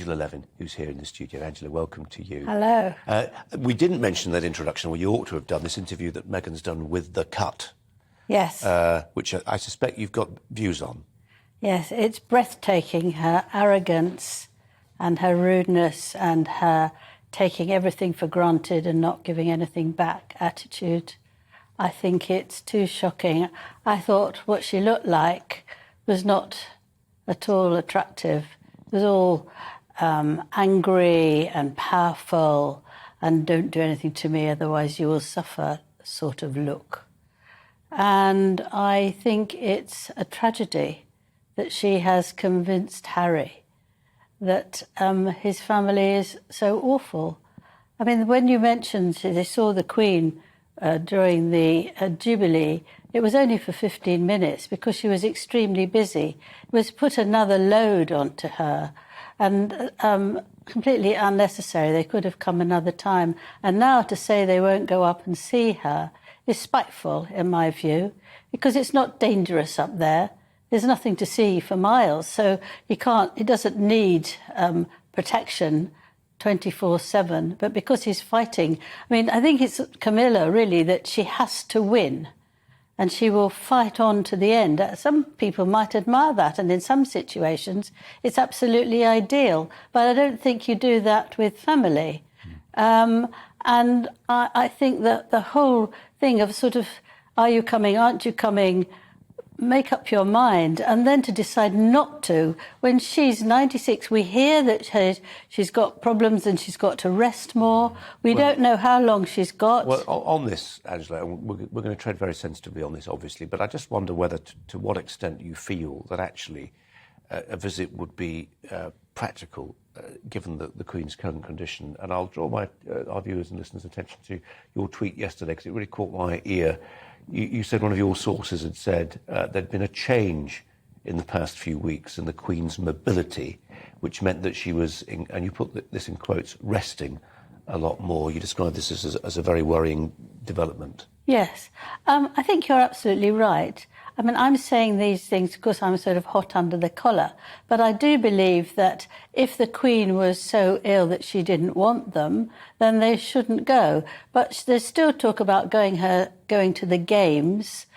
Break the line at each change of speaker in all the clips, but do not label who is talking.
Angela Levin, who's here in the studio. Angela, welcome to you.
Hello.
We didn't mention that introduction, well, you ought to have done, this interview that Meghan's done with The Cut.
Yes.
Which I suspect you've got views on.
Yes, it's breathtaking, her arrogance and her rudeness and her taking everything for granted and not giving anything back attitude. I think it's too shocking. I thought what she looked like was not at all attractive. It was all angry and powerful and don't do anything to me, otherwise you will suffer sort of look. And I think it's a tragedy that she has convinced Harry that his family is so awful. I mean, when you mentioned they saw the Queen during the Jubilee, it was only for 15 minutes because she was extremely busy. It was put another load onto her and completely unnecessary. They could have come another time. And now to say they won't go up and see her is spiteful, in my view, because it's not dangerous up there. There's nothing to see for miles, so he doesn't need protection 24/7, but because he's fighting. I mean, I think it's Camilla, really, that she has to win, and she will fight on to the end. Some people might admire that, and in some situations, it's absolutely ideal, but I don't think you do that with family. And I think that the whole thing of sort of, are you coming, aren't you coming, make up your mind, and then to decide not to. When she's 96, we hear that she's got problems and she's got to rest more. We don't know how long she's got.
Well, on this, Angela, we're going to tread very sensitively on this, obviously, but I just wonder whether, to what extent you feel that actually a visit would be practical, given the Queen's current condition. And I'll draw our viewers and listeners' attention to your tweet yesterday, because it really caught my ear. You said one of your sources had said there'd been a change in the past few weeks in the Queen's mobility, which meant that she was, and you put this in quotes, resting a lot more. You described this as a very worrying development.
Yes, I think you're absolutely right. I mean, I'm saying these things because I'm sort of hot under the collar, but I do believe that if the Queen was so ill that she didn't want them, then they shouldn't go. But there's still talk about going to the Games.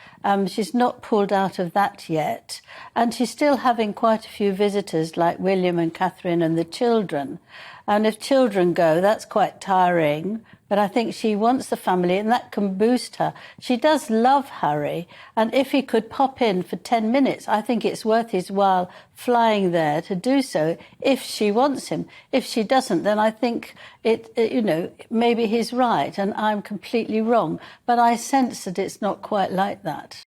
She's not pulled out of that yet, and she's still having quite a few visitors like William and Catherine and the children. And if children go, that's quite tiring. But I think she wants the family, and that can boost her. She does love Harry, and if he could pop in for 10 minutes, I think it's worth his while flying there to do so if she wants him. If she doesn't, then I think maybe he's right and I'm completely wrong. But I sense that it's not quite like that.